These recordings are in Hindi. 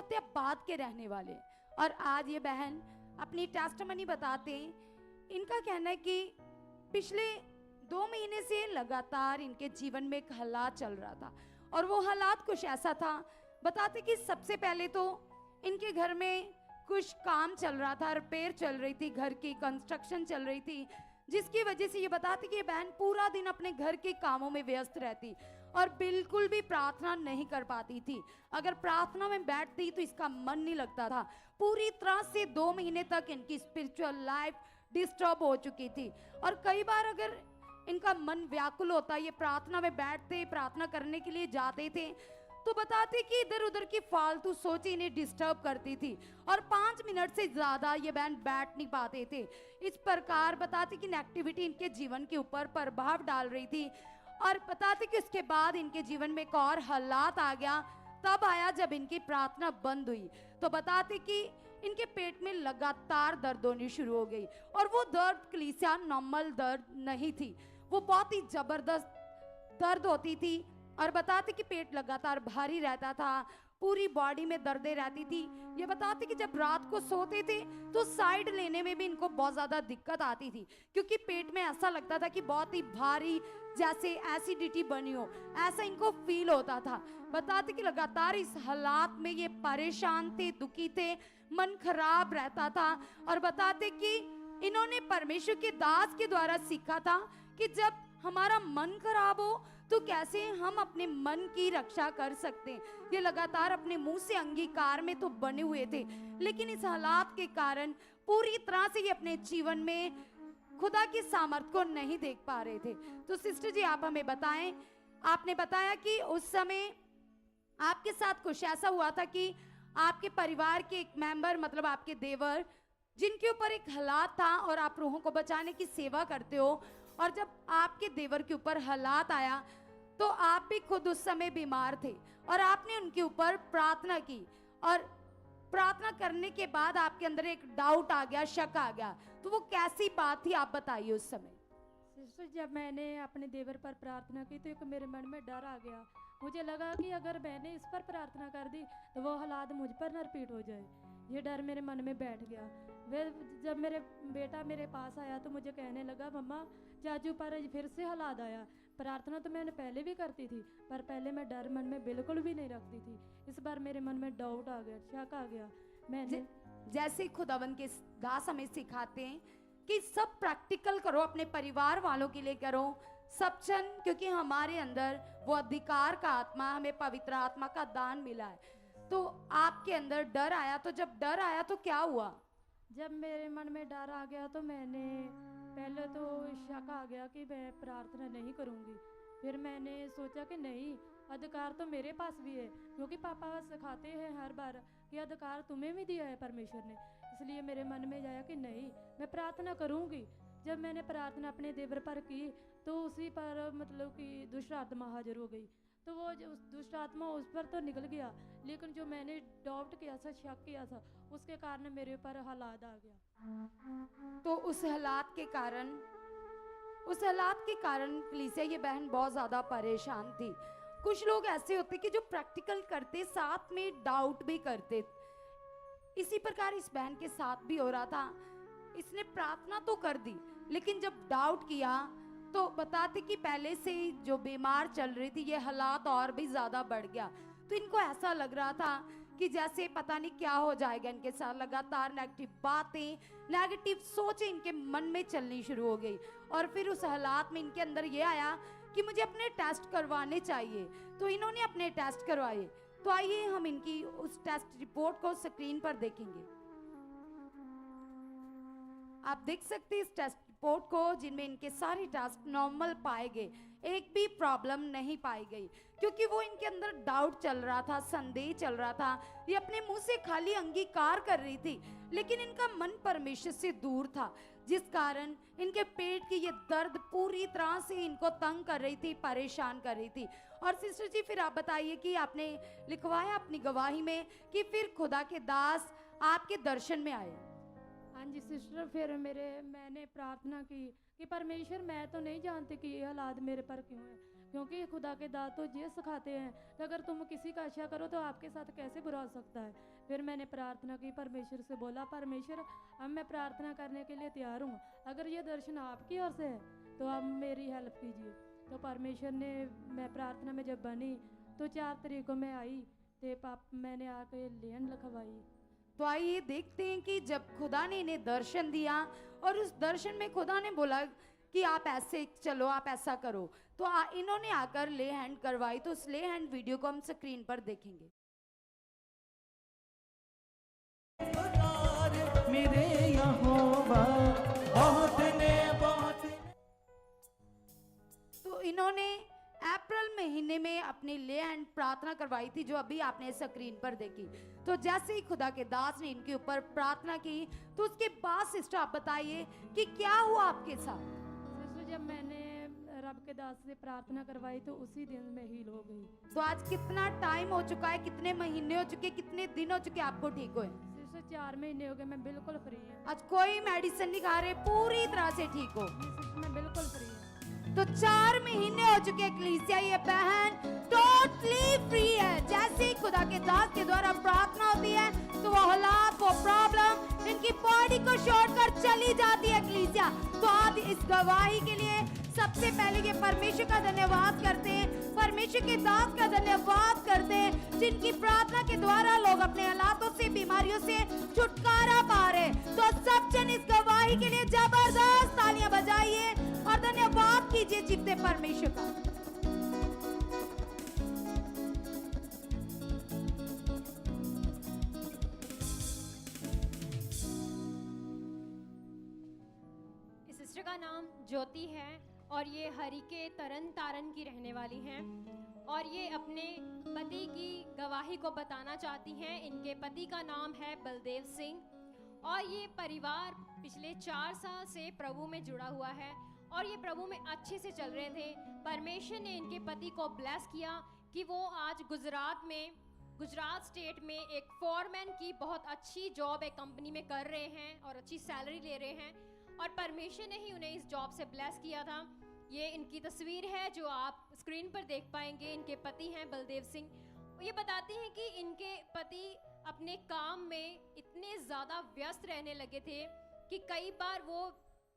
फतेहाबाद के रहने वाले। और आज ये बहन अपनी टेस्टमनी बताते हैं। इनका कहना है कि पिछले 2 महीने से लगातार इनके जीवन में एक हालात चल रहा था, और वो हालात कुछ ऐसा था। बताते कि सबसे पहले तो इनके घर में कुछ काम चल रहा था, रिपेयर चल रही थी, घर की कंस्ट्रक्शन चल रही थी, जिसकी वजह से ये बताती कि ये बहन पूरा दिन अपने घर के कामों में व्यस्त रहती और बिल्कुल भी प्रार्थना नहीं कर पाती थी। अगर प्रार्थना में बैठती तो इसका मन नहीं लगता था। पूरी तरह से 2 महीने तक इनकी स्पिरिचुअल लाइफ डिस्टर्ब हो चुकी थी, और कई बार अगर इनका मन व्याकुल होता, ये प्रार्थना में बैठते, प्रार्थना करने के लिए जाते थे, तो बताते कि इधर उधर की फालतू सोच इन्हें डिस्टर्ब करती थी, और 5 मिनट से ज्यादा ये बहन बैठ नहीं पाते थे। इस प्रकार बताते कि नेगेटिविटी इनके जीवन के ऊपर प्रभाव डाल रही थी। और बताते कि उसके बाद इनके जीवन में एक और हालात आ गया, तब आया जब इनकी प्रार्थना बंद हुई। तो बताते कि इनके पेट में लगातार दर्द होनी शुरू हो गई, और वो दर्द कलीसिया नॉर्मल दर्द नहीं थी, वो बहुत ही जबरदस्त दर्द होती थी। और बताते कि पेट लगातार भारी रहता था, पूरी बॉडी में दर्दें रहती थी। ये बताते कि जब रात को सोते थे तो साइड लेने में भी इनको बहुत ज़्यादा दिक्कत आती थी, क्योंकि पेट में ऐसा लगता था कि बहुत ही भारी, जैसे एसिडिटी बनी हो, ऐसा इनको फील होता था। बताते कि लगातार इस हालात में ये परेशान थे, दुखी थे, मन खराब रहता था। और बताते कि इन्होंने परमेश्वर के दास के द्वारा सीखा था कि जब हमारा मन खराब हो तो कैसे हम अपने मन की रक्षा कर सकते हैं। ये लगातार अपने मुंह से अंगीकार में तो बने हुए थे, लेकिन इस हालात के कारण पूरी तरह से ये अपने जीवन में खुदा की सामर्थ को नहीं देख पा रहे थे। तो सिस्टर जी, आप हमें बताएं, आपने बताया कि उस समय आपके साथ कुछ ऐसा हुआ था कि आपके परिवार के एक मेंबर, मतलब आपके देवर, जिनके ऊपर एक हालात था और आप रूहों को बचाने की सेवा करते हो, और जब आपके देवर के ऊपर हालात आया तो आप भी खुद उस समय बीमार थे, और आपने उनके ऊपर प्रार्थना की, और प्रार्थना करने के बाद आपके अंदर एक डाउट आ गया, शक आ गया। तो वो कैसी बात थी, आप बताइए उस समय। सिस्टर, जब मैंने अपने देवर पर प्रार्थना की तो एक मेरे मन में डर आ गया। मुझे लगा कि अगर मैंने इस पर प्रार्थना कर दी तो वो हालात मुझ पर न रिपीट हो जाए। ये डर मेरे मन में बैठ गया। वे जब मेरे बेटा मेरे पास आया तो मुझे कहने लगा, मम्मा चाचू पर फिर से हालात आया। प्रार्थना तो मैंने पहले भी करती थी, पर पहले मैं डर मन में बिल्कुल भी नहीं रखती थी। इस बार मेरे मन में डाउट आ गया, शक आ गया। मैंने जैसे खुदावन के दास हमें सिखाते हैं कि सब प्रैक्टिकल करो, अपने परिवार वालों के लिए करो, सब चन, क्योंकि हमारे अंदर वो अधिकार का आत्मा, हमें पवित्र आत्मा का दान मिला है। तो आपके अंदर डर आया, तो जब डर आया तो क्या हुआ? जब मेरे मन में डर आ गया तो मैंने पहले तो शक आ गया कि मैं प्रार्थना नहीं करूँगी। फिर मैंने सोचा कि नहीं, अधिकार तो मेरे पास भी है, क्योंकि पापा सिखाते हैं हर बार कि अधिकार तुम्हें भी दिया है परमेश्वर ने। इसलिए मेरे मन में आया कि नहीं, मैं प्रार्थना करूँगी। जब मैंने प्रार्थना अपने देवर पर की तो उसी पर मतलब कि दुष्ट आत्मा हाजिर हो गई। तो वो उस दुष्ट आत्मा उस पर तो निकल गया, लेकिन जो मैंने डाउट किया था, शक किया था, उसके कारण मेरे ऊपर हालात आ गया। तो उस हालात के कारण कलीसिया ये बहन बहुत ज्यादा परेशान थी। कुछ लोग ऐसे होते कि जो प्रैक्टिकल करते साथ में डाउट भी करते। इसी प्रकार इस बहन के साथ भी हो रहा था। इसने प्रार्थना तो कर दी, लेकिन जब डाउट किया तो बताते कि पहले से ही जो बीमार चल रही थी, ये हालात और भी ज्यादा बढ़ गया। तो इनको ऐसा लग रहा था कि जैसे पता नहीं क्या हो जाएगा इनके साथ। लगातार नेगेटिव बातें, नेगेटिव सोचें इनके मन में चलनी शुरू हो गई, और फिर उस हालात में इनके अंदर ये आया कि मुझे अपने टेस्ट करवाने चाहिए। तो इन्होंने अपने टेस्ट करवाए। तो आइए हम इनकी उस टेस्ट रिपोर्ट को स्क्रीन पर देखेंगे। आप देख सकते हैं इस टेस्ट रिपोर्ट को, जिनमें इनके सारे टेस्ट नॉर्मल पाए गए, एक भी प्रॉब्लम नहीं पाई गई, क्योंकि वो इनके अंदर डाउट चल रहा था, संदेह चल रहा था। ये अपने मुंह से खाली अंगीकार कर रही थी, लेकिन इनका मन परमेश्वर से दूर था, जिस कारण इनके पेट की ये दर्द पूरी तरह से इनको तंग कर रही थी, परेशान कर रही थी। और सिस्टर जी, फिर आप बताइए कि आपने लिखवाया अपनी गवाही में कि फिर खुदा के दास आपके दर्शन में आए। हाँ जी सिस्टर, फिर मैंने प्रार्थना की कि परमेश्वर, मैं तो नहीं जानती कि ये हालात मेरे पर क्यों है, क्योंकि खुदा के दास तो ये सिखाते हैं कि अगर तुम किसी का अच्छा करो तो आपके साथ कैसे बुरा हो सकता है। फिर मैंने प्रार्थना की, परमेश्वर से बोला परमेश्वर अब मैं प्रार्थना करने के लिए तैयार हूँ, अगर ये दर्शन आपकी ओर से है तो आप मेरी हेल्प कीजिए। तो परमेश्वर ने, मैं प्रार्थना में जब बनी तो 4 तारीख को मैं आई तो मैंने आके लेन लिखवाई। तो आइए देखते हैं कि जब खुदा ने इन्हें दर्शन दिया और उस दर्शन में खुदा ने बोला कि आप ऐसे चलो, आप ऐसा करो, तो इन्होंने आकर ले हैंड करवाई। तो उस ले हैंड वीडियो को हम स्क्रीन पर देखेंगे। मेरे यहोवा बहुत ने तो इन्होंने अप्रैल महीने में अपनी ले हैंड प्रार्थना करवाई थी, जो अभी आपने स्क्रीन पर देखी। तो जैसे ही खुदा के दास ने इनके ऊपर प्रार्थना की, तो उसके बाद सिस्टर आप बताइए कि क्या हुआ आपके साथ। सिस्टर जब मैंने रब के दास से प्रार्थना करवाई तो उसी दिन में हील हो गई। तो आज कितना टाइम हो चुका है, कितने महीने हो चुके, कितने दिन हो चुके आपको ठीक हुए? सिस्टर 4 महीने हो गए, मैं बिल्कुल फ्री हूँ। आज कोई मेडिसिन नहीं खा रहे, पूरी तरह से ठीक हो? सिस्टर मैं बिल्कुल फ्री हूँ। तो 4 महीने हो चुके कलीसिया, ये बहन टोटली फ्री है। जैसे ही खुदा के दास के द्वारा प्रार्थना होती है तो वो हालात, वो प्रॉब्लम इनकी बॉडी को छोड़कर चली जाती है कलीसिया। तो आज इस गवाही के लिए सबसे पहले ये परमेश्वर का धन्यवाद करते हैं, परमेश्वर के दास का धन्यवाद करते हैं, जिनकी प्रार्थना के द्वारा लोग अपने हालातों से, बीमारियों से छुटकारा पा रहे। तो सब जन इस गवाही के लिए जबरदस्त तालियां बजाइए और धन्यवाद कीजिए जीवते परमेश्वर का। इस सिस्टर का नाम ज्योति है और ये हरी के तरन तारन की रहने वाली हैं और ये अपने पति की गवाही को बताना चाहती हैं। इनके पति का नाम है बलदेव सिंह और ये परिवार पिछले 4 साल से प्रभु में जुड़ा हुआ है और ये प्रभु में अच्छे से चल रहे थे। परमेश्वर ने इनके पति को ब्लेस किया कि वो आज गुजरात स्टेट में एक फॉरमैन की बहुत अच्छी जॉब एक कंपनी में कर रहे हैं और अच्छी सैलरी ले रहे हैं और परमेश्वर ने ही उन्हें इस जॉब से ब्लेस किया था। ये इनकी तस्वीर है जो आप स्क्रीन पर देख पाएंगे। इनके पति हैं बलदेव सिंह। ये बताते हैं कि इनके पति अपने काम में इतने ज़्यादा व्यस्त रहने लगे थे कि कई बार वो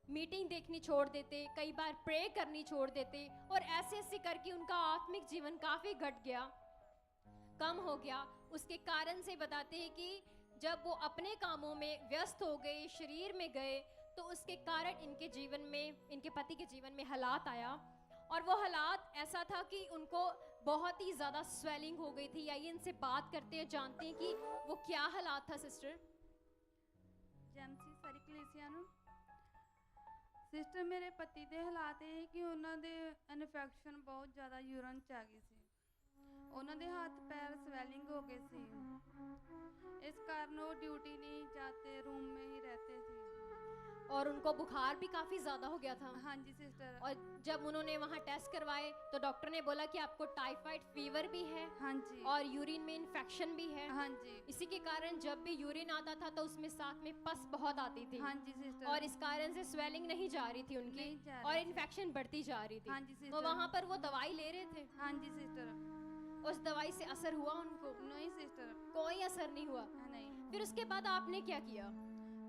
मीटिंग देखनी छोड़ देते, कई बार प्रे करनी छोड़ देते और ऐसे ऐसे करके उनका आत्मिक जीवन काफ़ी घट गया, कम हो गया। उसके कारण से बताते हैं कि जब वो अपने कामों में व्यस्त हो गए, शरीर में गए, तो उसके कारण इनके जीवन में, इनके पति के जीवन में हालात आया और वो हालात ऐसा था कि उनको बहुत ही ज़्यादा स्वेलिंग हो गई थी। आइए इनसे बात करते हैं, जानते हैं कि वो क्या हालात था। सिस्टर ਜੈਮਸੀ ਸਾਰੀ ਕਲੀਸਿਆ ਨੂੰ ਸਿਸਟਰ, ਮੇਰੇ ਪਤੀ ਦੇ ਹਾਲਾਤ ਇਹ ਕਿ ਉਹਨਾਂ ਦੇ ਇਨਫੈਕਸ਼ਨ ਬਹੁਤ ਜ਼ਿਆਦਾ ਯੂਰਨ ਚ ਆ ਗਈ ਸੀ। ਉਹਨਾਂ ਦੇ ਹੱਥ ਪੈਰ ਸਵੈਲਿੰਗ ਹੋ ਗਏ ਸੀ। इस कारण वो ड्यूटी नहीं जाते, रूम में ही रहते थे। और उनको बुखार भी काफ़ी ज़्यादा हो गया था। हाँ जी सिस्टर। और जब उन्होंने वहाँ टेस्ट करवाए तो डॉक्टर ने बोला कि आपको टाइफाइड फीवर भी है हाँ जी। और यूरिन में इन्फेक्शन भी है। हाँ जी। इसी के कारण जब भी यूरिन आता था तो उसमें साथ में पस बहुत आती थी। हाँ जी सिस्टर। और इस कारण से स्वेलिंग नहीं जा रही थी उनकी नहीं जा और रही इन्फेक्शन बढ़ती जा रही थी। हाँ जी सिस्टर। तो वहाँ पर वो दवाई ले रहे थे। हाँ जी सिस्टर। उस दवाई से असर हुआ उनको? नहीं सिस्टर, कोई असर नहीं हुआ। नहीं। फिर उसके बाद आपने क्या किया?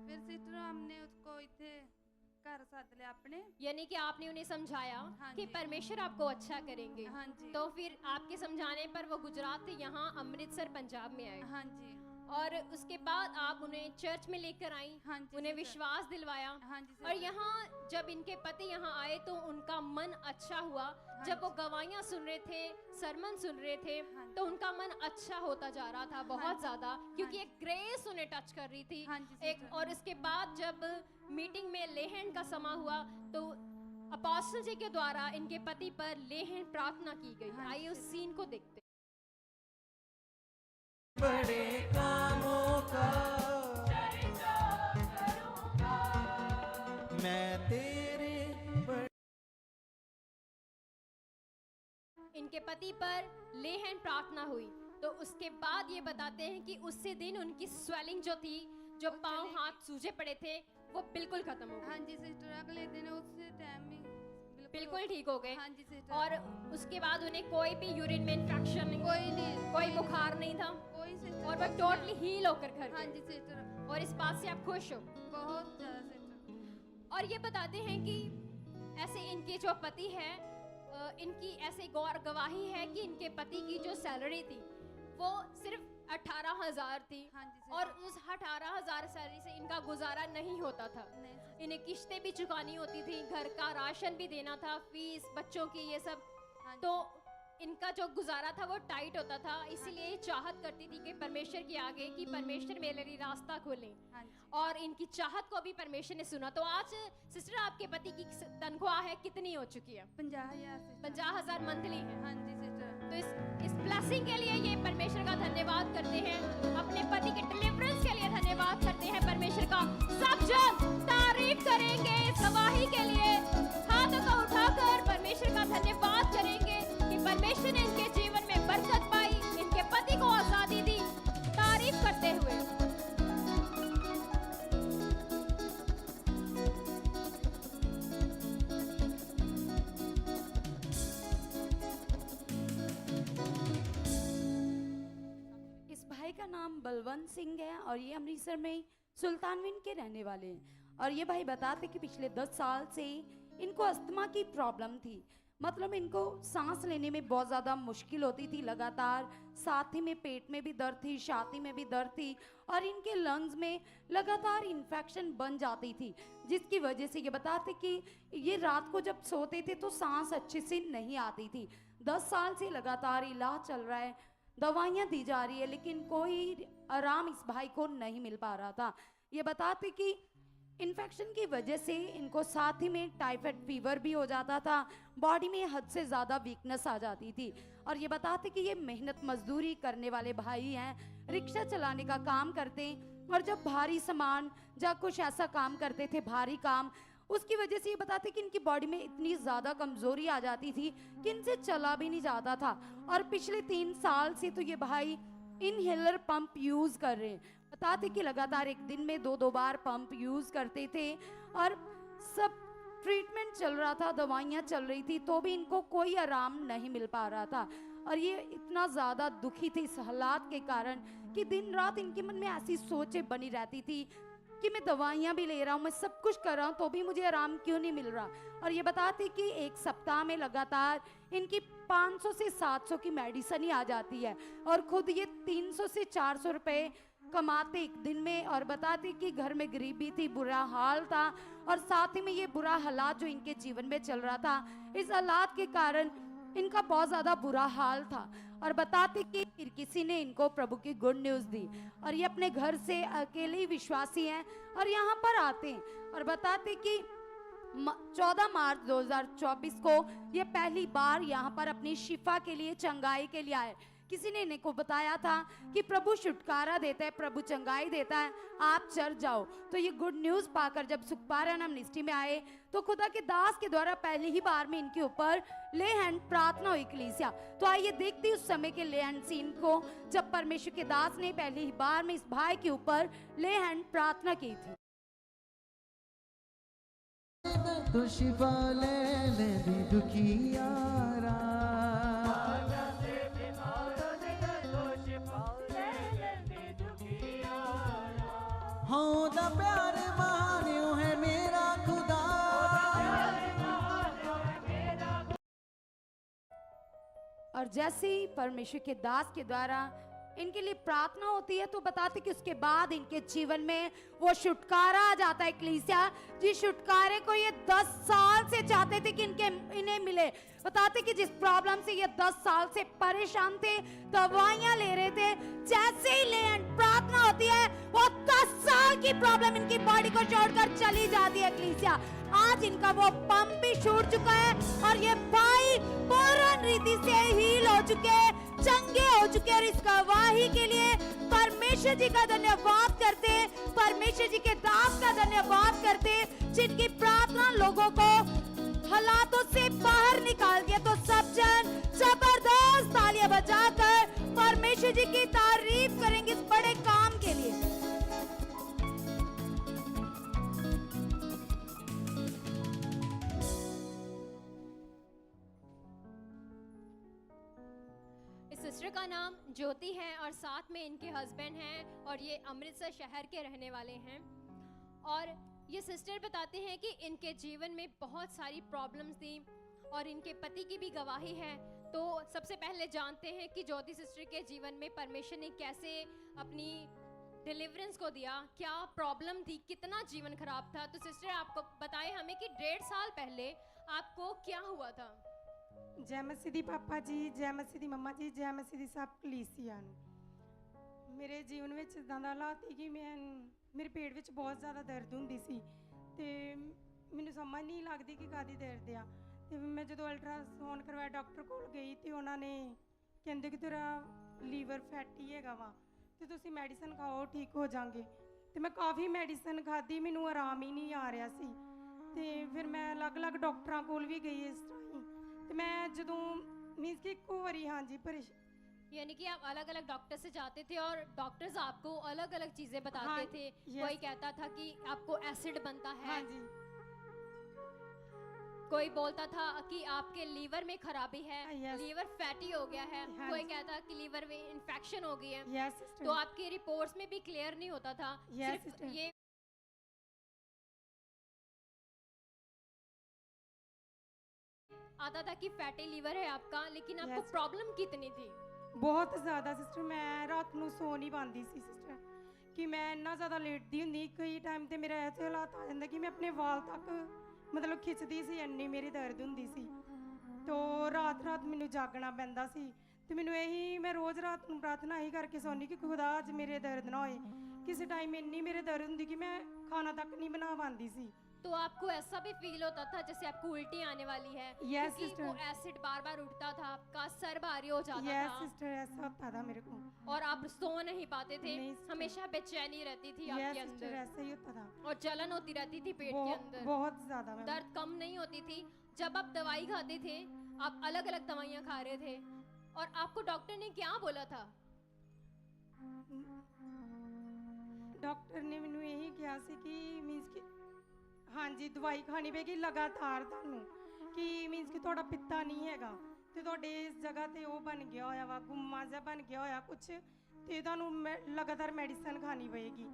फिर सिस्टर हमने उसको इतने घर सद लिया अपने। यानी कि आपने उन्हें समझाया हाँ कि जी। परमेश्वर आपको अच्छा करेंगे। हाँ जी। तो फिर आपके समझाने पर वो गुजरात से यहाँ अमृतसर पंजाब में आए हाँ जी। और उसके बाद आप उन्हें चर्च में लेकर आई, हाँ जी उन्हें सिस्टर। विश्वास दिलवाया। हाँ जी और सिस्टर। यहाँ जब इनके पति यहाँ आए तो उनका मन अच्छा हुआ। जब वो गवाहियाँ सुन रहे थे, सरमन सुन रहे थे, हाँ तो उनका मन अच्छा होता जा रहा था बहुत जी। ज़्यादा, क्योंकि हाँ एक ग्रेस उन्हें टच कर रही थी। हाँ जी एक सिस्टर। और इसके बाद जब मीटिंग में लेहन का समा हुआ तो अपोस्टल जी के द्वारा इनके पति पर लेहन प्रार्थना की गई। हाँ आइए जी। उस सीन को देखते हैं। बड़े कामों का मैं तेरे इनके पति पर लेहन प्रार्थना हुई तो उसके बाद ये बताते हैं कि उससे दिन उनकी स्वेलिंग जो थी, जो वो पांव चली हाथ सूजे पड़े थे, वो बिल्कुल खत्म हो हाँ गई। जी सिस्टर, अगले दिन उस टाइम में बिल्कुल बिल्कुल ठीक हो गए। हाँ जी सिस्टर। और उसके बाद उन्हें कोई भी यूरिन में इंफेक्शन नहीं, कोई बुखार नहीं था, कोई सिस्टर और वह टोटली हील होकर घर हाँ गए। जी सिस्टर, और इस बात से आप खुश हो। बहुत ज़्यादा सिस्टर। और ये बताते हैं कि ऐसे इनके जो पति है, इनकी ऐसे गवाही है कि इनके पति की जो सैलरी थी वो सिर्फ 18,000 थी, हाँ जी सिस्टर। और उस 18,000 सैलरी से इनका गुजारा नहीं होता था। नहीं सिस्टर, इन्हें किस्तें भी चुकानी होती थी, घर का राशन भी देना था, फीस बच्चों की, ये सब। हाँ जी। तो इनका जो गुजारा था वो टाइट होता था, इसीलिए ये चाहत करती थी कि परमेश्वर के आगे कि परमेश्वर मेरे लिए रास्ता खोले। हाँ जी। और इनकी चाहत को भी परमेश्वर ने सुना। तो आज सिस्टर आपके पति की तनख्वाह है कितनी हो चुकी है? 50,000 सिस्टर। 50,000 मंथली है। हाँ जी सिस्टर। तो इस ब्लेसिंग के लिए ये परमेश्वर का धन्यवाद करते हैं, अपने पति के डिलीवरेंस के लिए धन्यवाद करते हैं परमेश्वर का। सब जन तारीफ करेंगे इस गवाही के लिए, हाथों को उठाकर परमेश्वर का धन्यवाद करेंगे कि परमेश्वर ने इनके जीवन में बरकत पाई, इनके पति को आजादी दी, तारीफ करते हुए। इस भाई का नाम बलवंत सिंह है और ये अमृतसर में सुल्तानविंड के रहने वाले हैं। और ये भाई बताते कि पिछले 10 साल से इनको अस्थमा की प्रॉब्लम थी। मतलब इनको सांस लेने में बहुत ज़्यादा मुश्किल होती थी लगातार, साथ ही में पेट में भी दर्द थी, छाती में भी दर्द थी, और इनके लंग्स में लगातार इन्फेक्शन बन जाती थी, जिसकी वजह से ये बताते कि ये रात को जब सोते थे तो सांस अच्छे से नहीं आती थी। 10 साल से लगातार इलाज चल रहा है, दवाइयाँ दी जा रही है, लेकिन कोई आराम इस भाई को नहीं मिल पा रहा था। ये बताते कि इन्फेक्शन की वजह से इनको साथ ही में टाइफाइड फीवर भी हो जाता था, बॉडी में हद से ज़्यादा वीकनेस आ जाती थी। और ये बताते कि ये मेहनत मजदूरी करने वाले भाई हैं, रिक्शा चलाने का काम करते हैं, और जब भारी सामान या कुछ ऐसा काम करते थे, भारी काम, उसकी वजह से ये बताते कि इनकी बॉडी में इतनी ज़्यादा कमज़ोरी आ जाती थी कि इनसे चला भी नहीं जाता था। और पिछले 3 साल से तो ये भाई इनहेलर पंप यूज़ कर रहे हैं। बताते कि लगातार एक दिन में 2-2 बार पंप यूज़ करते थे, और सब ट्रीटमेंट चल रहा था, दवाइयाँ चल रही थी, तो भी इनको कोई आराम नहीं मिल पा रहा था। और ये इतना ज़्यादा दुखी थे इस हालात के कारण कि दिन रात इनके मन में ऐसी सोचें बनी रहती थी कि मैं दवाइयाँ भी ले रहा हूँ, मैं सब कुछ कर रहा हूँ, तो भी मुझे आराम क्यों नहीं मिल रहा। और ये बताते कि एक सप्ताह में लगातार इनकी 500 से 700 की मेडिसिन ही आ जाती है, और खुद ये 300 से 400 रुपए कमाते एक दिन में। और बताते कि घर में गरीबी थी, बुरा हाल था, और साथ ही में ये बुरा हालात जो इनके जीवन में चल रहा था, इस हालात के कारण इनका बहुत ज़्यादा बुरा हाल था। और बताते कि फिर किसी ने इनको प्रभु की गुड न्यूज़ दी, और ये अपने घर से अकेले ही विश्वासी हैं और यहाँ पर आते हैं। और बताते कि 14 मार्च 2024 को ये पहली बार यहाँ पर अपनी शिफा के लिए, चंगाई के लिए आए। किसी ने इनको बताया था कि प्रभु छुटकारा देता है, प्रभु चंगाई देता है, आप चर्च जाओ। तो ये गुड न्यूज़ पाकर जब सुखपारा मिनिस्ट्री में आए तो खुदा के दास के द्वारा पहली ही बार में इनके ऊपर ले हैंड प्रार्थना हुई कलीसिया। तो आइए देखते हैं उस समय के ले हैंड सीन को, जब परमेश्वर के दास ने पहली ही बार में इस भाई के ऊपर ले हैंड प्रार्थना की थी। तो शिफा ले दी दुखियारा, हाँ दा प्यार मानियो है मेरा खुदा। और जैसे ही परमेश्वर के दास के द्वारा इनके लिए प्रार्थना होती है, तो बताते कि उसके बाद इनके जीवन में वो छुटकारा आ जाता है कलीसिया। जिस छुटकारे को ये 10 साल से चाहते थे कि इन्हें मिले। बताते कि जिस प्रॉब्लम से ये 10 साल से परेशान थे, दवाइयां ले रहे थे, जैसे ही ले प्रार्थना होती है, वो 10 साल की प्रॉब्लम इनकी बॉडी को छोड़कर चली जाती है कलीसिया। आज इनका वो पंप भी छूट चुका है, और ये भाई पूर्ण रीति से हील हो चुके, चंगे हो चुके। और इस गवाही के लिए परमेश्वर जी का धन्यवाद करते, परमेश्वर जी के दास का धन्यवाद करते, जिनकी प्रार्थना लोगों को हालातों से बाहर निकाल दिया। तो सब जन जबरदस्त तालियां बजाकर परमेश्वर जी की तारीफ करेंगे इस बड़े काम के लिए। का नाम ज्योति है और साथ में इनके हस्बैंड हैं और ये अमृतसर शहर के रहने वाले हैं। और ये सिस्टर बताते हैं कि इनके जीवन में बहुत सारी प्रॉब्लम्स थी और इनके पति की भी गवाही है। तो सबसे पहले जानते हैं कि ज्योति सिस्टर के जीवन में परमेश्वर ने कैसे अपनी डिलीवरेंस को दिया, क्या प्रॉब्लम थी, कितना जीवन खराब था। तो सिस्टर आपको बताएं हमें कि 1.5 साल पहले आपको क्या हुआ था। जय मसीह दी पापा जी, जय मसीह दी मम्मा जी, जय मसीह दी सब कलीसिया ਨੂੰ। ਮੇਰੇ ਜੀਵਨ ਵਿੱਚ ਇਦਾਂ ਦਾ ਹਾਲਾਤ ਸੀ ਕਿ ਮੇਰੇ ਪੇਟ ਵਿੱਚ ਬਹੁਤ ਜ਼ਿਆਦਾ ਦਰਦ ਹੁੰਦੀ ਸੀ ਤੇ ਮੈਨੂੰ ਸਮਝ ਨਹੀਂ ਲੱਗਦੀ ਕਿ ਕਾਹਦੀ ਦਰਦ ਆ। ਤੇ ਮੈਂ ਜਦੋਂ ਅਲਟਰਾਸਾਊਂਡ ਕਰਵਾਇਆ ਡਾਕਟਰ ਕੋਲ ਗਈ ਤੇ ਉਹਨਾਂ ਨੇ ਕਹਿੰਦੇ ਕਿ ਤੇਰਾ ਲੀਵਰ ਫੈਟੀ ਹੈਗਾ ਵਾ ਤੇ ਤੁਸੀਂ ਮੈਡੀਸਨ ਖਾਓ ਠੀਕ ਹੋ ਜਾਓਗੇ। ਤੇ ਮੈਂ ਕਾਫੀ ਮੈਡੀਸਨ ਖਾਧੀ, ਮੈਨੂੰ ਆਰਾਮ ਹੀ ਨਹੀਂ ਆ ਰਿਹਾ ਸੀ। ਤੇ ਫਿਰ ਮੈਂ ਅਲੱਗ-ਅਲੱਗ ਡਾਕਟਰਾਂ ਕੋਲ ਵੀ ਗਈ ਇਸ ਤਰ੍ਹਾਂ ਹੀ। ਤੇ ਮੈਂ ਜਦੋਂ ਮੀਨਸ ਕਿ ਇੱਕੋ ਵਾਰੀ ਹਾਂਜੀ यानी कि आप अलग अलग डॉक्टर से जाते थे और डॉक्टर्स आपको अलग अलग चीजें बताते हाँ, थे। yes. कोई कहता था कि आपको एसिड बनता है, ਹਾਂਜੀ कोई बोलता था कि आपके लीवर में खराबी है, yes. लीवर फैटी हो गया है, हाँ कोई जी। कहता कि लीवर में इन्फेक्शन हो गई है। ਯੈਸ तो ਸਿਸਟਰ आपकी रिपोर्ट्स में भी क्लियर नहीं होता था। Yes, सिर्फ sister. ये आता था कि फैटी लीवर है आपका, लेकिन आपको Yes. प्रॉब्लम कितनी थी? ਬਹੁਤ ਜ਼ਿਆਦਾ ਸਿਸਟਰ। ਮੈਂ ਰਾਤ ਨੂੰ ਸੋ ਨਹੀਂ ਪਾਉਂਦੀ ਸੀ ਸਿਸਟਰ ਕਿ ਮੈਂ ਇੰਨਾ ਜ਼ਿਆਦਾ ਲੇਟਦੀ ਹੁੰਦੀ। ਕਈ ਟਾਈਮ ਤੇ ਮੇਰਾ ਐਸੇ ਹਾਲਾਤ ਆ ਜਾਂਦਾ ਕਿ ਮੈਂ ਆਪਣੇ ਵਾਲ ਤੱਕ ਮਤਲਬ ਖਿੱਚਦੀ ਸੀ, ਇੰਨੀ ਮੇਰੀ ਦਰਦ ਹੁੰਦੀ ਸੀ। ਤੋ ਰਾਤ ਮੈਨੂੰ ਜਾਗਣਾ ਪੈਂਦਾ ਸੀ ਤੇ ਮੈਨੂੰ ਇਹੀ ਮੈਂ ਰੋਜ਼ ਰਾਤ ਨੂੰ ਪ੍ਰਾਰਥਨਾ ਹੀ ਕਰਕੇ ਸੌਂਦੀ ਕਿ ਖੁਦਾ ਅੱਜ ਮੇਰੇ ਦਰਦ ਨਾ ਹੋਏ। ਕਿਸੇ ਟਾਈਮ ਇੰਨੀ ਮੇਰੇ ਦਰਦ ਹੁੰਦੀ ਕਿ ਮੈਂ ਖਾਣਾ ਤੱਕ ਨਹੀਂ ਬਣਾ ਪਾਉਂਦੀ ਸੀ। तो आपको ऐसा भी फील होता था जैसे आपको उल्टी आने वाली है? Yes, क्योंकि sister. वो एसिड बार बार उठता था, आपका सर भारी हो जाता यस था सिस्टर ऐसा होता था मेरे को। और आप सो नहीं पाते थे, नहीं, sister. हमेशा बेचैनी रहती थी यस आपके सिस्टर अंदर ऐसा ही होता था। और जलन होती रहती थी पेट के अंदर, बहुत ज़्यादा मैम। दर्द कम नहीं होती थी। जब आप दवाई खाते थे, आप अलग अलग दवाइयाँ खा रहे थे और आपको डॉक्टर ने क्या बोला था? ਡਾਕਟਰ ਨੇ ਮੈਨੂੰ ਇਹੀ ਕਿਹਾ ਸੀ ਕਿ ਮੀਨਸ ਕਿ ਹਾਂਜੀ ਦਵਾਈ ਖਾਣੀ ਪਏਗੀ ਲਗਾਤਾਰ ਤੁਹਾਨੂੰ, ਕਿ ਮੀਨਸ ਕਿ ਤੁਹਾਡਾ ਪਿੱਤਾ ਨਹੀਂ ਹੈਗਾ ਤੇ ਤੁਹਾਡੇ ਇਸ ਜਗ੍ਹਾ ਤੇ ਉਹ ਬਣ ਗਿਆ ਹੋਇਆ ਵਾ, ਗੁੰਮਾ ਜਿਹਾ ਬਣ ਗਿਆ ਹੋਇਆ ਕੁਛ, ਤੇ ਤੁਹਾਨੂੰ ਲਗਾਤਾਰ ਮੈਡੀਸਨ ਖਾਣੀ ਪਏਗੀ।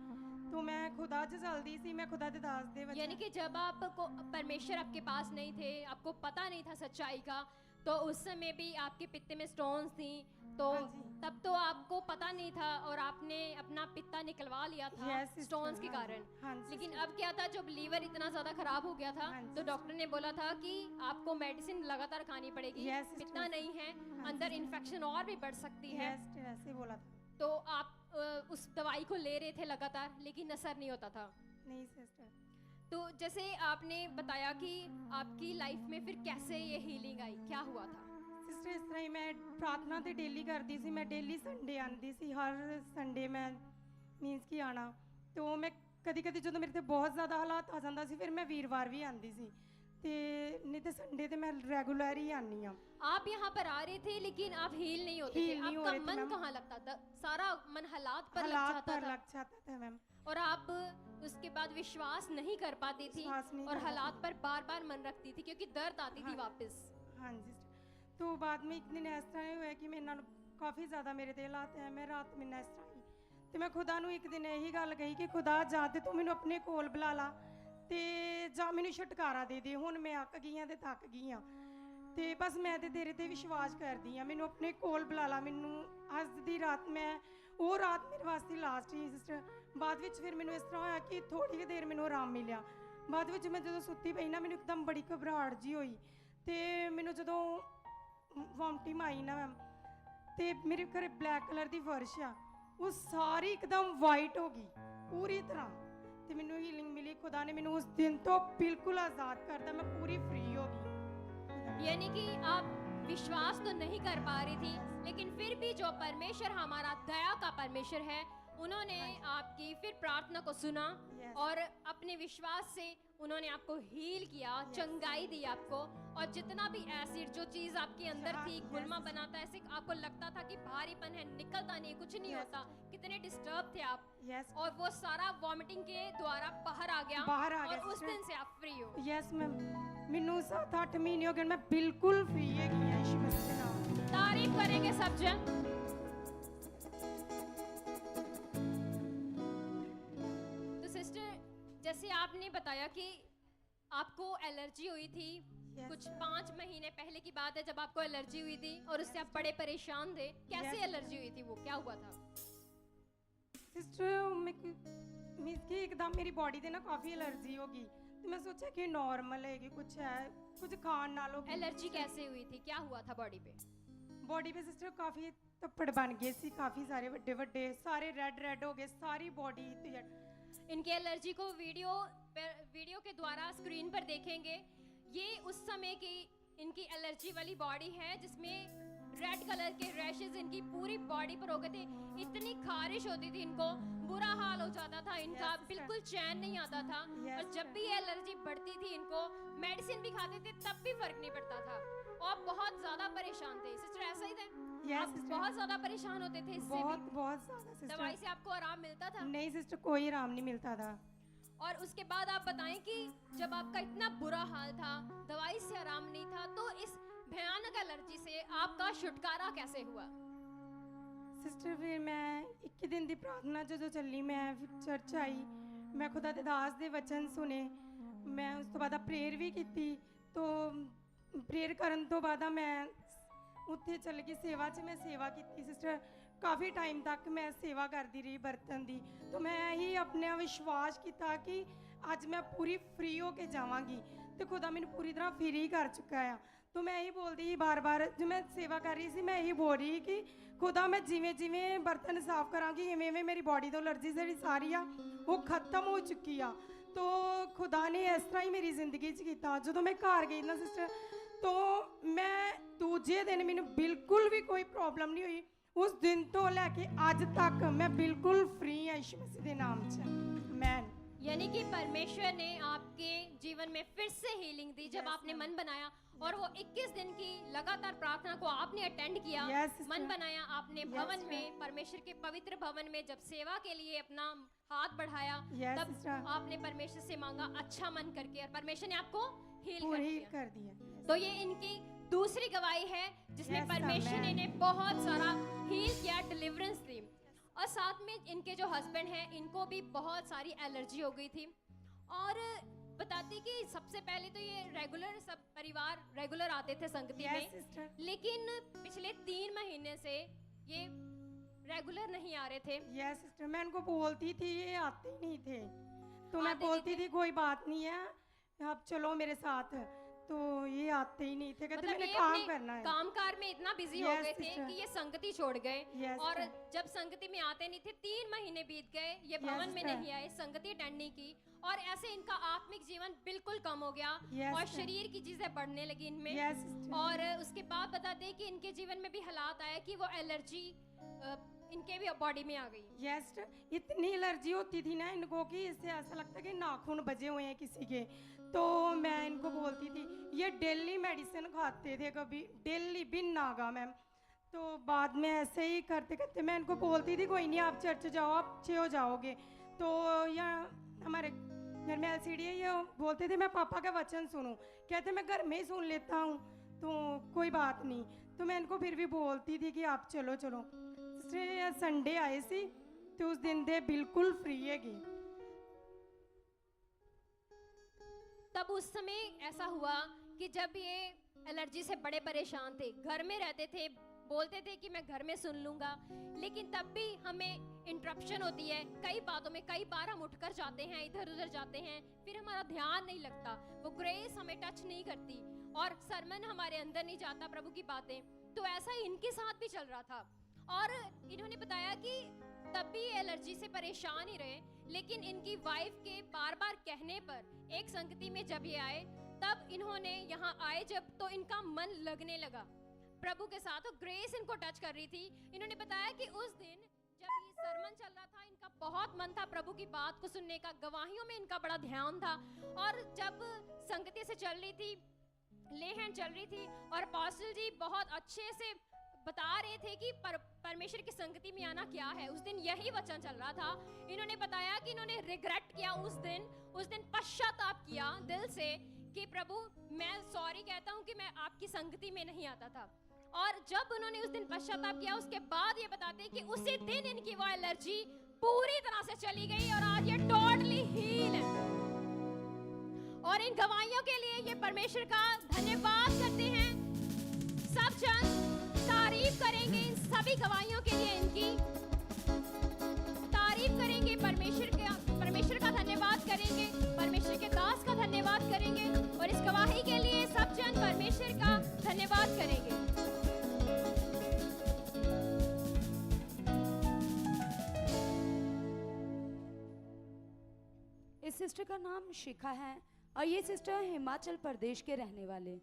तो मैं खुदा से चलती सी, मैं खुदा के दास दे यानी कि जब आपको परमेश्वर आपके पास नहीं थे, आपको पता नहीं था सच्चाई का, तो उस समय भी आपके पित्ते में स्टोन्स थी, तो हाँ जी। तब तो आपको पता नहीं था और आपने अपना पित्ता निकलवा लिया था Yes, sister, स्टोन्स के हाँ कारण। जी, हाँ जी, लेकिन sister। अब क्या था, जब लीवर इतना ज्यादा खराब हो गया था, हाँ जी, तो डॉक्टर ने बोला था कि आपको मेडिसिन लगातार खानी पड़ेगी, Yes, sister। पित्ता नहीं है, हाँ अंदर जी। इन्फेक्शन और भी बढ़ सकती है। यस ऐसे बोला था। तो आप उस दवाई को ले रहे थे लगातार, लेकिन असर नहीं होता था। नहीं सिस्टर। तो जैसे आपने बताया कि आपकी लाइफ में फिर कैसे ये हीलिंग आई, क्या हुआ था? सिस्टर इस तरह ही मैं प्रार्थना तो डेली करती सी, मैं डेली संडे आती सी, हर संडे मैं मीनस कि आना। तो मैं कदी कदी जो मेरे ते बहुत ज़्यादा हालात आ जाता सी, फिर मैं वीरवार भी आती सी, ते नहीं तो संडे तो मैं रेगुलर ही आनी हाँ। आप यहाँ पर आ रहे थे लेकिन आप हील नहीं होते Heal थे, नहीं हो आपका रहे थे, मन मैम। कहाँ लगता था? सारा मन हालात पर लग हालात जाता पर था लग जाता था मैम। और आप उसके बाद विश्वास नहीं कर पाती थी विश्वास नहीं और कर हालात पाती। पर बार बार मन रखती थी क्योंकि दर्द आती थी हाँ। वापस। हाँ जी सिस्टर। तो बाद में एक दिन इस तरह हुआ कि मेरे नाल काफ़ी ज़्यादा मेरे ते हालात है, मैं रात में इस तरह ही तो मैं खुदा नूं एक दिन यही गल कही कि खुदा जां ते तू मैनूं अपने कोल बुला ला ते जां मैनूं छुटकारा दे दे, हुण मैं अक गई हाँ ते थक गई हाँ, ते बस मैं ते तेरे ते विश्वास करदी हाँ, मैनूं अपने कोल बुला ला। मैनूं अज दी रात मैं वो रात मेरे वास्ते लास्ट ही सिस्टर। बाद विच फिर मैनूं इस तरह होया कि थोड़ी देर मैनूं आराम मिलिया। बाद विच मैं जदों सुत्ती पई ना, मैनूं एकदम बड़ी घबराहट जी होई ते मैनूं जदों वॉमिटिंग आई ना मैम, ते मेरे घर ब्लैक कलर की फर्श आ, वो सारी एकदम वाइट हो गई पूरी तरह। ते मैनूं हीलिंग मिली, खुदा ने मैनूं उस दिन तो बिल्कुल आज़ाद कर दिया, मैं पूरी फ्री हो गई। यानी कि आप विश्वास तो नहीं कर पा रही थी, लेकिन फिर भी जो परमेश्वर हमारा दया का परमेश्वर है, उन्होंने आपकी फिर प्रार्थना को सुना Yes. और अपने विश्वास से उन्होंने आपको हील किया, चंगाई दी आपको। और जितना भी एसिड जो चीज आपके अंदर हाँ, थी, yes. गुलमा बनाता, ऐसे आपको लगता था कि भारीपन है, निकलता नहीं, कुछ नहीं Yes. होता, कितने डिस्टर्ब थे आप, यस और वो सारा वॉमिटिंग के द्वारा बाहर आ गया बाहर आ और गया, उस sister। दिन से आप फ्री हो। यस मैम, मैनूं 7-8 महीने हो गए, मैं बिल्कुल फ्री है गई यीशु मसीह दे नाम। तारीफ करेंगे सब जन। जैसे आपने बताया कि आपको एलर्जी हुई थी, Yes. कुछ 5 महीने पहले की बात है जब आपको एलर्जी हुई थी और उससे आप बड़े परेशान थे। कैसे Yes. एलर्जी हुई थी, वो क्या हुआ था? सिस्टर मींस कि एकदम मेरी बॉडी ਤੇ ਨਾ ਕਾਫੀ एलर्जी होगी, तो मैं सोचा कि नॉर्मल है कि कुछ है, कुछ खान नाल होगी। एलर्जी कैसे हुई थी, क्या हुआ था बॉडी पे? बॉडी पे सिस्टर काफी तप्पड़ बन गए सी, काफी सारे ਵੱਡੇ ਵੱਡੇ, सारे रेड हो गए, सारी बॉडी। इनके एलर्जी को वीडियो के द्वारा स्क्रीन पर देखेंगे। ये उस समय की इनकी एलर्जी वाली बॉडी है जिसमें रेड कलर के रैशेस इनकी पूरी बॉडी पर हो गए थे। इतनी खारिश होती थी इनको, बुरा हाल हो जाता था इनका, Yes, sister. बिल्कुल चैन नहीं आता था। Yes, और जब भी ये एलर्जी बढ़ती थी इनको मेडिसिन भी खाते थे तब भी फर्क नहीं पड़ता था और बहुत ज्यादा परेशान थे। सिस्टर ऐसा ही था? Yes, आप sister. बहुत ज्यादा परेशान होते थे इससे बहुत भी? बहुत ज्यादा दवाई सिस्टर। से आपको आराम मिलता था? नहीं सिस्टर, कोई आराम नहीं मिलता था। और उसके बाद आप बताएं कि जब आपका इतना बुरा हाल था, दवाई से आराम नहीं था, तो इस भयानक एलर्जी से आपका छुटकारा कैसे हुआ? सिस्टर फिर मैं 21 दिन ਦੀ ਪ੍ਰਾਰਥਨਾ ਜਦੋਂ ਚੱਲੀ, ਮੈਂ ਫਿਰ ਚਰਚ ਆਈ, ਮੈਂ ਖੁਦਾ ਦੇ ਦਾਸ ਦੇ ਵਚਨ ਸੁਨੇ, ਮੈਂ ਉਸ ਤੋਂ ਬਾਅਦ ਪ੍ਰੇਅਰ ਵੀ ਕੀਤੀ। तो ਪ੍ਰੇਅਰ ਕਰਨ ਤੋਂ ਬਾਅਦ ਮੈਂ ਉੱਥੇ ਚੱਲ ਗਈ ਸੇਵਾ 'ਚ, ਮੈਂ ਸੇਵਾ ਕੀਤੀ ਸਿਸਟਰ। ਕਾਫੀ ਟਾਈਮ ਤੱਕ ਮੈਂ ਸੇਵਾ ਕਰਦੀ ਰਹੀ ਬਰਤਨ ਦੀ। तो मैं ही अपने विश्वास किया कि ਅੱਜ ਮੈਂ ਪੂਰੀ ਫ੍ਰੀ ਹੋ ਕੇ ਜਾਵਾਂਗੀ ਤੇ ਖੁਦਾ ਮੈਨੂੰ ਪੂਰੀ ਤਰ੍ਹਾਂ ਫ੍ਰੀ ਕਰ ਚੁੱਕਾ ਆ। तो मैं यही बोलती ही बार-बार, जो मैं सेवा कर रही थी, मैं यही बोल रही कि खुदा मैं जिवें जिवें बर्तन साफ करांगी, इवें इवें मेरी बॉडी तो एलर्जी ਜਿਹੜੀ ਸਾਰੀ ਆ ਉਹ ਖਤਮ ਹੋ ਚੁੱਕੀ ਆ। तो खुदा ने इस तरह ही मेरी जिंदगी च ਕੀਤਾ। ਜਦੋਂ मैं घर गई ना सिस्टर, तो मैं दूजे दिन मैंने बिल्कुल भी कोई प्रॉब्लम नहीं हुई। उस दिन तो लैके अज तक मैं बिल्कुल फ्री हाँ यीशु मसीह के नाम च। मैन यानी कि परमेश्वर ने आपके जीवन में फिर से हीलिंग दी जब Yes, आपने ma'am. मन बनाया और वो 21 दिन की लगातार प्रार्थना को आपने अटेंड किया। Yes, sister. मन बनाया आपने Yes, भवन ma'am. में, परमेश्वर के पवित्र भवन में जब सेवा के लिए अपना हाथ बढ़ाया, Yes, तब sister. आपने परमेश्वर से मांगा अच्छा मन करके और परमेश्वर ने आपको हील कर पूरी दिया। कर दिया। तो ये इनकी दूसरी गवाही है जिसमें Yes, परमेश्वर ने amen. इन्हें बहुत सारा हील किया, डिलीवरेंस दी। और साथ में इनके जो हस्बैंड हैं इनको भी बहुत सारी एलर्जी हो गई थी। और बताती कि सबसे पहले तो ये रेगुलर सब परिवार रेगुलर आते थे संगति Yes, में, sister. लेकिन पिछले 3 महीने से ये रेगुलर नहीं आ रहे थे। यस सिस्टर, मैं इनको बोलती थी, ये आते ही नहीं थे। तो मैं आते नहीं बोलती थे? थी कोई बात नहीं है, आप चलो मेरे साथ, तो ये आते ही नहीं थे। कहते मतलब मैंने ये काम अपने करना है। कामकाज में इतना बिजी हो Yes, गए थे sister. कि ये संगति छोड़ गए। Yes, और sister. जब संगति में आते नहीं थे, 3 महीने बीत गए, ये Yes, भवन में sister. नहीं आए, संगति अटेंड नहीं की, और ऐसे इनका आत्मिक जीवन बिल्कुल कम हो गया। Yes, और sister. शरीर की चीजें बढ़ने लगी इनमें। Yes, sister. और उसके बाद बताते हैं कि इनके जीवन में भी हालात आया कि वो एलर्जी इनके भी बॉडी में आ गई। यस सिस्टर, इतनी एलर्जी होती थी ना इनको कि इससे ऐसा लगता कि नाखून बजे हुए हैं किसी के। तो मैं इनको बोलती थी, ये डेली मेडिसिन खाते थे, कभी डेली बिन नागा मैम। तो बाद में ऐसे ही करते करते मैं इनको बोलती थी कोई नहीं आप चर्च जाओ, आप अच्छे हो जाओगे। तो यहाँ हमारे घर में एलसीडी है, ये बोलते थे मैं पापा का वचन सुनूं, कहते मैं घर में ही सुन लेता हूँ, तो कोई बात नहीं। तो मैं इनको फिर भी बोलती थी कि आप चलो चलो। सिस्टर संडे आए सी, तो उस दिन दे बिल्कुल फ्री है गई। तब उस समय ऐसा हुआ कि जब ये एलर्जी से बड़े परेशान थे, घर में रहते थे, बोलते थे कि मैं घर में सुन लूंगा, लेकिन तब भी हमें इंटरप्शन होती है कई बातों में। कई बार हम उठकर जाते हैं, इधर उधर जाते हैं, फिर हमारा ध्यान नहीं लगता, वो ग्रेस हमें टच नहीं करती और सरमन हमारे अंदर नहीं जाता, प्रभु की बातें। तो ऐसा ही इनके साथ भी चल रहा था। और इन्होंने बताया कि तब भी एलर्जी से परेशान ही रहे, लेकिन इनकी वाइफ के बार बार कहने पर एक संगति में जब ये आए, तब इन्होंने यहाँ आए जब, तो इनका मन लगने लगा प्रभु के साथ, और ग्रेस इनको टच कर रही थी। इन्होंने बताया कि उस दिन जब ये सरमन चल रहा था, इनका बहुत मन था प्रभु की बात को सुनने का, गवाहियों में इनका बड़ा ध्यान था। और जब संगति से चल रही थी, ले हैंड चल रही थी, और पास्टर जी बहुत अच्छे से बता रहे थे कि परमेश्वर की संगति में आना क्या है। उस दिन यही वचन चल रहा था। इन्होंने बताया कि इन्होंने रिग्रेट किया उस दिन पश्चाताप किया दिल से कि प्रभु मैं सॉरी कहता हूँ कि मैं आपकी संगति में नहीं आता था। और जब उन्होंने उस दिन पश्चाताप किया, उसके बाद ये बताते हैं कि उसी दिन इनकी वो एलर्जी पूरी तरह से चली गई और आज ये टोटली हील है। और इन गवाहियों के लिए ये परमेश्वर का धन्यवाद करते हैं। सब जन तारीफ करेंगे इन सभी गवाहियों के लिए, इनकी तारीफ करेंगे, परमेश्वर का धन्यवाद करेंगे, परमेश्वर के दास का धन्यवाद करेंगे और इस गवाही के लिए सब जन परमेश्वर का धन्यवाद करेंगे। इस सिस्टर का नाम शिखा है और ये सिस्टर हिमाचल प्रदेश के रहने वाले।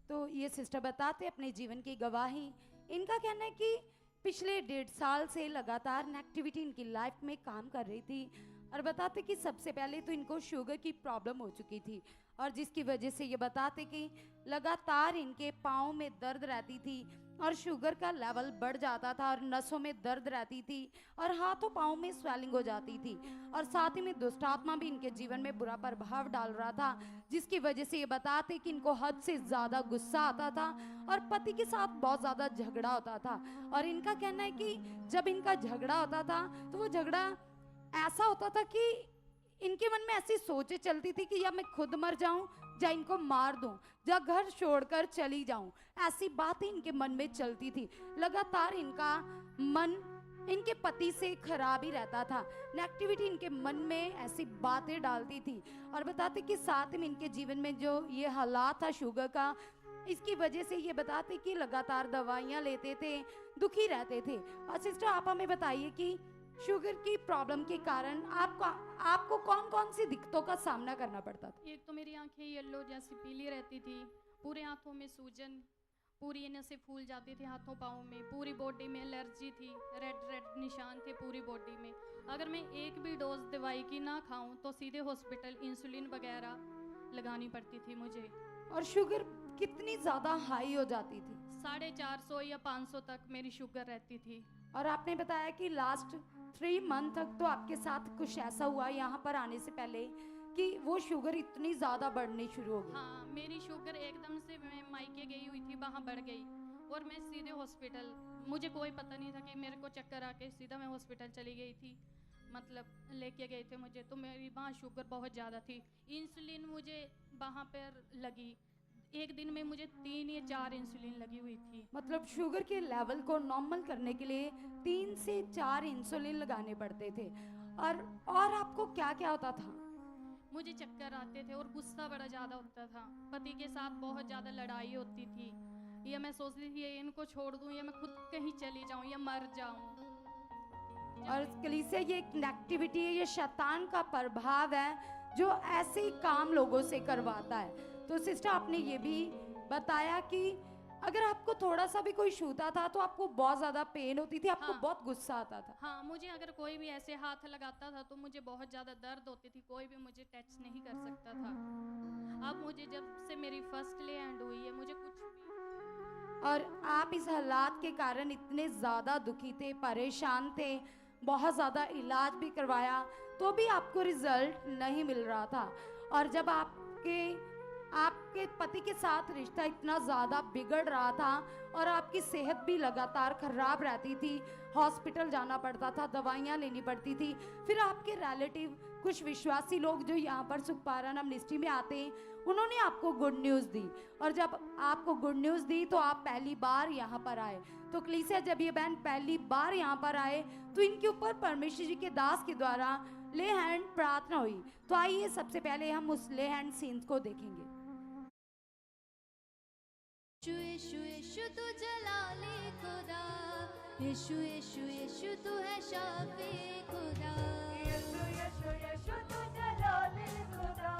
तो ये सिस्टर बताते अपने जीवन की गवाही। इनका कहना है कि पिछले 1.5 साल से लगातार नेगेटिविटी इनकी लाइफ में काम कर रही थी और बताते कि सबसे पहले तो इनको शुगर की प्रॉब्लम हो चुकी थी और जिसकी वजह से ये बताते कि लगातार इनके पाँव में दर्द रहती थी और शुगर का लेवल बढ़ जाता था और नसों में दर्द रहती थी और हाथों पाँव में स्वेलिंग हो जाती थी और साथ ही में दुष्ट आत्मा भी इनके जीवन में बुरा प्रभाव डाल रहा था, जिसकी वजह से ये बताते कि इनको हद से ज़्यादा गुस्सा आता था और पति के साथ बहुत ज़्यादा झगड़ा होता था। और इनका कहना है कि जब इनका झगड़ा होता था तो वो झगड़ा ऐसा होता था कि इनके मन में ऐसी सोचें चलती थी कि या मैं खुद मर जाऊं या इनको मार दूं या घर छोड़कर चली जाऊं, ऐसी बातें इनके मन में चलती थी। लगातार इनका मन इनके पति से खराब ही रहता था, नेगेटिविटी इनके मन में ऐसी बातें डालती थी और बताते कि साथ में इनके जीवन में जो ये हालात था शुगर का, इसकी वजह से ये बताते कि लगातार दवाइयाँ लेते थे, दुखी रहते थे। और सिस्टर आप हमें बताइए कि शुगर की प्रॉब्लम के कारण आपको कौन कौन सी दिक्कतों का सामना करना पड़ता था? एक तो मेरी आंखें येलो जैसी पीली रहती थी, पूरे हाथों में सूजन, पूरी इन्हें से फूल जाती थी हाथों पाँव में, पूरी बॉडी में एलर्जी थी, रेड निशान थे पूरी बॉडी में। अगर मैं एक भी डोज दवाई की ना खाऊं तो सीधे हॉस्पिटल इंसुलिन वगैरह लगानी पड़ती थी मुझे। और शुगर कितनी ज़्यादा हाई हो जाती थी? 450 या 500 तक मेरी शुगर रहती थी। और आपने बताया कि लास्ट 3 मंथ तक तो आपके साथ कुछ ऐसा हुआ यहाँ पर आने से पहले कि वो शुगर इतनी ज़्यादा बढ़नी शुरू हो गई। हाँ, मेरी शुगर एकदम से, मैं मायके गई हुई थी, वहाँ बढ़ गई और मैं सीधे हॉस्पिटल, मुझे कोई पता नहीं था कि मेरे को चक्कर आके सीधा मैं हॉस्पिटल चली गई थी, मतलब लेके गए थे मुझे। तो मेरी वहाँ शुगर बहुत ज़्यादा थी, इंसुलिन मुझे वहाँ पर लगी, एक दिन में मुझे 3 या 4 इंसुलिन लगी हुई थी। मतलब शुगर के लेवल को नॉर्मल करने के लिए 3 से 4 इंसुलिन लगाने पड़ते थे। और आपको क्या क्या होता था? मुझे चक्कर आते थे और गुस्सा बड़ा ज़्यादा होता था, पति के साथ बहुत ज़्यादा लड़ाई होती थी, या मैं सोचती थी इनको छोड़ दूं या मैं खुद कहीं चली जाऊं या मर जाऊं। और कलीसिया ये एक नेगेटिविटी है, ये शैतान का प्रभाव है जो ऐसे ही काम लोगों से करवाता है। तो सिस्टर आपने ये भी बताया कि अगर आपको थोड़ा सा भी कोई छूता था तो आपको बहुत ज़्यादा पेन होती थी, आपको हाँ, बहुत गुस्सा आता था। हाँ, मुझे अगर कोई भी ऐसे हाथ लगाता था तो मुझे बहुत ज़्यादा दर्द होती थी, कोई भी मुझे टच नहीं कर सकता था। अब मुझे जब से मेरी फर्स्ट ले हैंड हुई है मुझे कुछ भी। और आप इस हालात के कारण इतने ज़्यादा दुखी थे, परेशान थे, बहुत ज़्यादा इलाज भी करवाया तो भी आपको रिजल्ट नहीं मिल रहा था। और जब आपके पति के साथ रिश्ता इतना ज़्यादा बिगड़ रहा था और आपकी सेहत भी लगातार ख़राब रहती थी, हॉस्पिटल जाना पड़ता था, दवाइयाँ लेनी पड़ती थी, फिर आपके रिलेटिव कुछ विश्वासी लोग जो यहाँ पर सुखपारा मिनिस्ट्री में आते हैं उन्होंने आपको गुड न्यूज़ दी। और जब आपको गुड न्यूज़ दी तो आप पहली बार यहाँ पर आए। तो कलीसिया जब ये बहन पहली बार यहाँ पर आए तो इनके ऊपर परमेश्वर जी के दास के द्वारा ले हैंड प्रार्थना हुई। तो आइए सबसे पहले हम उस ले हैंड सीन्स को देखेंगे। यीशु यीशु तू जलाले खुदा, यीशु यीशु यीशु तू है शाफी खुदा, यीशु यीशु यीशु तू जलाले खुदा,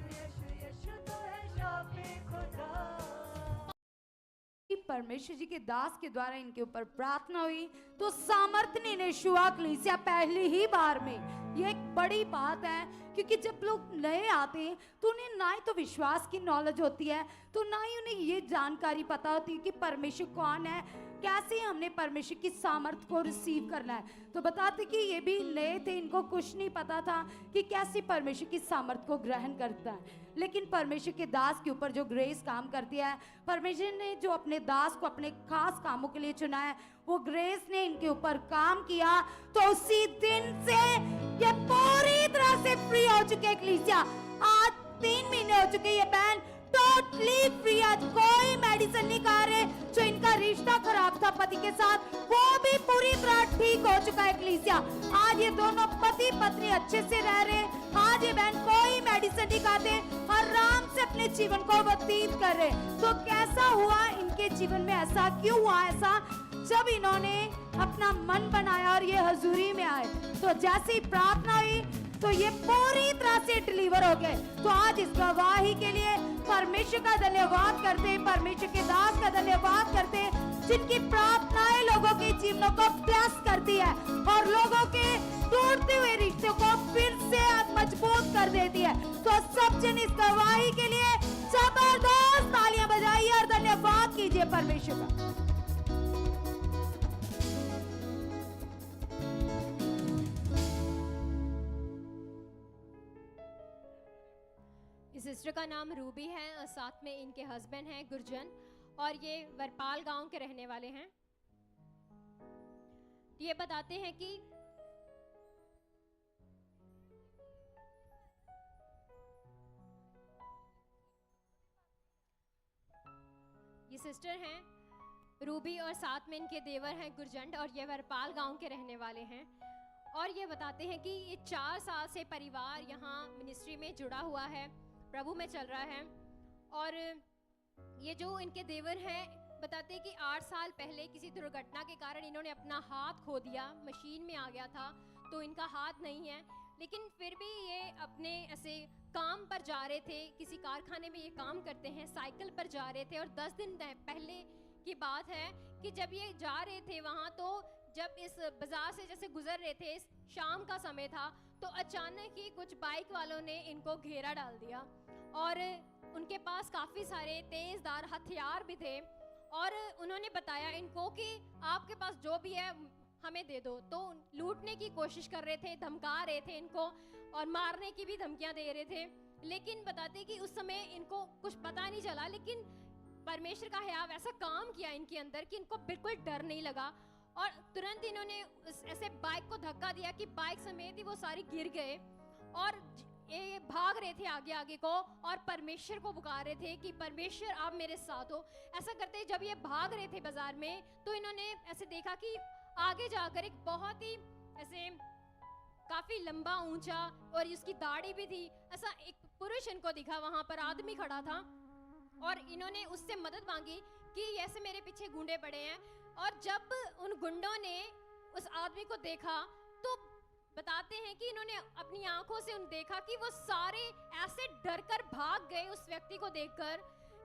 यीशु यीशु यीशु तू है शाफी खुदा। परमेश्वर जी के दास के द्वारा इनके ऊपर प्रार्थना हुई तो सामर्थ्य ने इन्हें छुआ। कलीसिया पहली ही बार में ये एक बड़ी बात है, क्योंकि जब लोग नए आते हैं तो उन्हें ना ही तो विश्वास की नॉलेज होती है, तो ना ही उन्हें ये जानकारी पता होती है कि परमेश्वर कौन है, कैसे हमने परमेश्वर की सामर्थ को रिसीव करना है। तो बताते कि ये भी नए थे, इनको कुछ नहीं पता था कि कैसे परमेश्वर की सामर्थ को ग्रहण करता है। लेकिन परमेश्वर के दास के ऊपर जो ग्रेस काम करती है, परमेश्वर ने जो अपने दास को अपने खास कामों के लिए चुना है, वो ग्रेस ने इनके ऊपर काम किया। तो उसी दिन से ये पूरी तरह से फ्री हो चुके हैं। कलीसिया आज महीने हो चुके, ये बहन टोटली फ्री, आज कोई मेडिसिन नहीं खा रहे। जो इनका रिश्ता खराब था पति के साथ वो भी पूरी तरह ठीक हो चुका है कलीसिया। आज ये दोनों पति पत्नी अच्छे से रह रहे। आज ये बहन कोई मेडिसिन नहीं खाते, आराम से अपने जीवन को व्यतीत कर रहे। तो कैसा हुआ इनके जीवन में, ऐसा क्यों हुआ? ऐसा जब इन्होंने अपना मन बनाया और ये हजूरी में आए, तो जैसे ही प्रार्थना हुई तो ये पूरी तरह से डिलीवर हो गए। तो आज इस गवाही के लिए परमेश्वर का धन्यवाद करते, परमेश्वर के दास का धन्यवाद करते, जिनकी प्रार्थनाएं लोगों के जीवनों को प्लस करती है और लोगों के टूटते हुए रिश्तों को फिर से मजबूत कर देती है। तो सब जन इस गवाही के लिए जबरदस्त तालियां बजाइए और धन्यवाद कीजिए परमेश्वर का। इस सिस्टर का नाम रूबी है और साथ में इनके हस्बैंड हैं गुरजन, और ये वरपाल गांव के रहने वाले हैं। ये बताते हैं कि ये सिस्टर हैं रूबी और साथ में इनके देवर हैं गुरजंड, और ये वरपाल गांव के रहने वाले हैं। और ये बताते हैं कि ये 4 साल से परिवार यहाँ मिनिस्ट्री में जुड़ा हुआ है, प्रभु में चल रहा है। और ये जो इनके देवर हैं बताते हैं कि 8 साल पहले किसी दुर्घटना के कारण इन्होंने अपना हाथ खो दिया, मशीन में आ गया था तो इनका हाथ नहीं है, लेकिन फिर भी ये अपने ऐसे काम पर जा रहे थे, किसी कारखाने में ये काम करते हैं, साइकिल पर जा रहे थे। और 10 दिन पहले की बात है कि जब ये जा रहे थे वहाँ, तो जब इस बाजार से जैसे गुजर रहे थे, शाम का समय था, तो अचानक ही कुछ बाइक वालों ने इनको घेरा डाल दिया और उनके पास काफ़ी सारे तेज़दार हथियार भी थे। और उन्होंने बताया इनको कि आपके पास जो भी है हमें दे दो। तो लूटने की कोशिश कर रहे थे, धमका रहे थे इनको और मारने की भी धमकियां दे रहे थे। लेकिन बताते कि उस समय इनको कुछ पता नहीं चला, लेकिन परमेश्वर का हयाव ऐसा काम किया इनके अंदर कि इनको बिल्कुल डर नहीं लगा और तुरंत इन्होंने ऐसे बाइक को धक्का दिया कि बाइक समेत ही वो सारी गिर गए और ये भाग रहे थे आगे आगे को और परमेश्वर को पुकार रहे थे कि परमेश्वर आप मेरे साथ हो। ऐसा करते जब ये भाग रहे थे बाजार में, तो इन्होंने ऐसे देखा कि आगे जाकर एक बहुत ही ऐसे काफी लंबा ऊंचा और उसकी दाढ़ी भी थी, ऐसा एक पुरुष इनको दिखा, वहां पर आदमी खड़ा था और इन्होंने उससे मदद मांगी कि ऐसे मेरे पीछे गुंडे पड़े हैं। और जब उन गुंडों ने उस आदमी को देखा तो बताते हैं कि इन्होंने अपनी आंखों से देखा कि वो सारे ऐसे डर कर भाग गए उस व्यक्ति को देखकर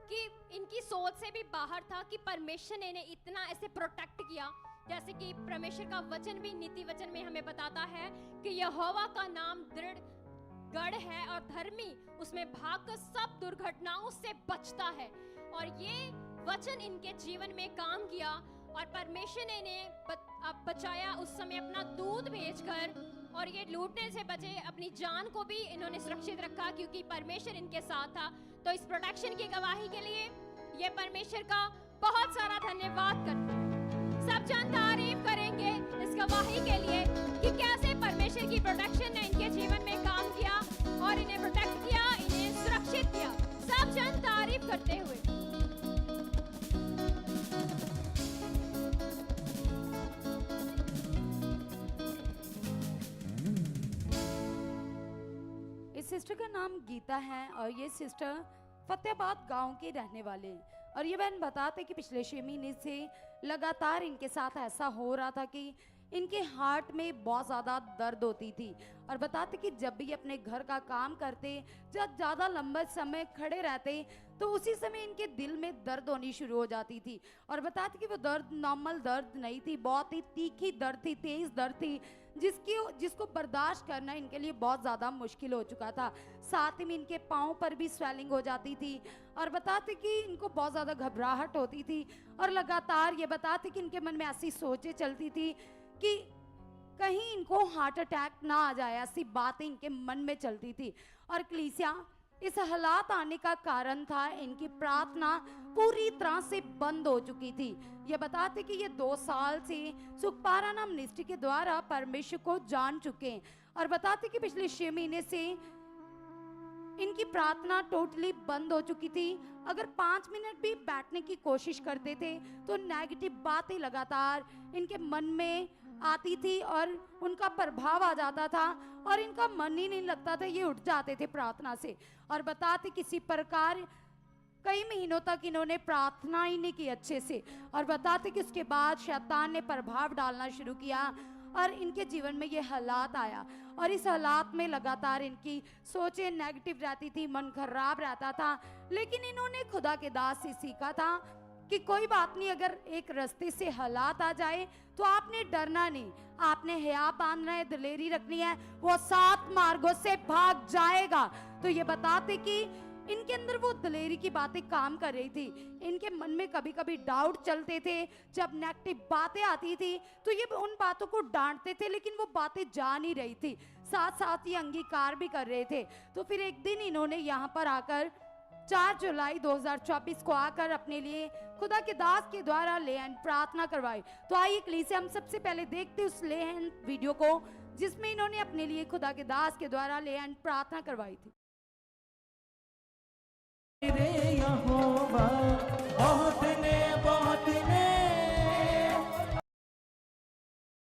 कि इनकी सोच से भी बाहर था कि परमेश्वर ने इन्हें इतना ऐसे प्रोटेक्ट किया। जैसे कि परमेश्वर का वचन भी नीति वचन में हमें बताता है कि यहोवा का नाम दृढ़ गढ़ है और धर्मी उसमें भागकर सब दुर्घटनाओं से बचता है। और ये वचन इनके जीवन में काम किया और परमेश्वर ने इन्हें बचाया उस समय अपना दूध भेजकर, और ये लूटने से बचे, अपनी जान को भी इन्होंने सुरक्षित रखा क्योंकि परमेश्वर इनके साथ था। तो इस प्रोटेक्शन की गवाही के लिए ये परमेश्वर का बहुत सारा धन्यवाद करते हैं। सब जन तारीफ करेंगे इस गवाही के लिए कि कैसे परमेश्वर की प्रोटेक्शन ने इनके जीवन में काम किया और इन्हें प्रोटेक्ट किया, इन्हें सुरक्षित किया। सब जन तारीफ करते हुए इस सिस्टर का नाम गीता है और ये सिस्टर फतेहाबाद गांव के रहने वाले हैं। और ये बहन बताते कि पिछले 6 महीने से लगातार इनके साथ ऐसा हो रहा था कि इनके हार्ट में बहुत ज़्यादा दर्द होती थी। और बताते कि जब भी अपने घर का काम करते, जब ज़्यादा लंबा समय खड़े रहते, तो उसी समय इनके दिल में दर्द होनी शुरू हो जाती थी। और बताते कि वो दर्द नॉर्मल दर्द नहीं थी, बहुत ही तीखी दर्द थी, तेज़ दर्द थी, जिसको बर्दाश्त करना इनके लिए बहुत ज़्यादा मुश्किल हो चुका था। साथ ही में इनके पाँव पर भी स्वेलिंग हो जाती थी और बताते कि इनको बहुत ज़्यादा घबराहट होती थी। और लगातार ये बताते कि इनके मन में ऐसी सोचें चलती थी कि कहीं इनको हार्ट अटैक ना आ जाए, ऐसी बातें इनके मन में चलती थी। और कलीसिया इस हालात आने का कारण था इनकी प्रार्थना पूरी तरह से बंद हो चुकी थी। ये बताते कि ये 2 साल से सुखपारा नाम मिनिस्ट्री के द्वारा परमेश्वर को जान चुके हैं और बताते कि पिछले 6 महीने से इनकी प्रार्थना टोटली बंद हो चुकी थी। अगर 5 मिनट भी बैठने की कोशिश करते थे तो नेगेटिव बातें लगातार इनके मन में आती थी और उनका प्रभाव आ जाता था और इनका मन ही नहीं लगता था, ये उठ जाते थे प्रार्थना से और बताते किसी प्रकार कई महीनों तक इन्होंने प्रार्थना ही नहीं की अच्छे से और बताते कि उसके बाद शैतान ने प्रभाव डालना शुरू किया और इनके जीवन में ये हालात आया और इस हालात में लगातार इनकी सोचें नेगेटिव रहती थी, मन खराब रहता था। लेकिन इन्होंने खुदा के दास से सीखा था कि कोई बात नहीं, अगर एक रास्ते से हालात आ जाए तो आपने डरना नहीं, आपने हया बांधना है, दिलेरी रखनी है, वो 7 मार्गों से भाग जाएगा। तो ये बताते कि इनके अंदर वो दिलेरी की बातें काम कर रही थी। इनके मन में कभी कभी डाउट चलते थे, जब नेगेटिव बातें आती थी तो ये उन बातों को डांटते थे लेकिन वो बातें जा नहीं रही थी, साथ साथ ही अंगीकार भी कर रहे थे। तो फिर एक दिन इन्होंने यहाँ पर आकर 4 जुलाई 2024 को आकर अपने लिए खुदा के दास के द्वारा ले एंड प्रार्थना करवाई। तो आइए कलीसिया हम सबसे पहले देखते उस ले एंड वीडियो को जिसमें इन्होंने अपने लिए खुदा के दास के द्वारा ले एंड प्रार्थना करवाई थी। रे यहोवा बहुत ने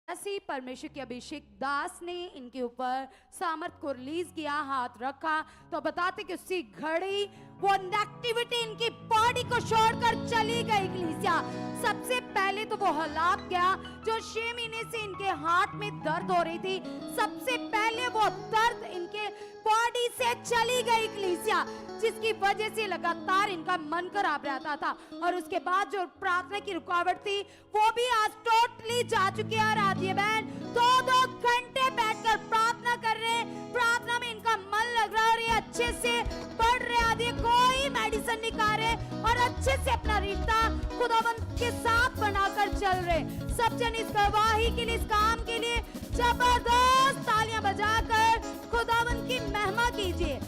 ऐसे ही परमेश्वर के अभिषेक दास ने इनके ऊपर सामर्थ को रिलीज किया, हाथ रखा तो बताते कि उसी घड़ी वो नेगेटिविटी इनकी बॉडी को छोड़कर चली गई। कलीसिया सबसे पहले तो वो हालात गया जो 6 महीने से इनके हार्ट में दर्द हो रही थी, सबसे पहले वो दर्द इनके बॉडी से चली गई कलीसिया, जिसकी वजह से लगातार इनका मन खराब रहता था और उसके बाद जो प्रार्थना की रुकावट थी वो भी आज टोटली जा चुकी है। और आज ये बहन 2-2 घंटे बैठकर प्रार्थना कर रहे हैं, प्रार्थना में इनका मन लग रहा है और ये अच्छे से पढ़ रहे, आदि कोई मेडिसिन नहीं खा रहे और अच्छे से अपना रिश्ता खुदावंद के साथ बनाकर चल रहे। सब जन इस गवाही के लिए, इस काम के लिए जबरदस्त तालियां बजाकर खुदावंद की महिमा कीजिए।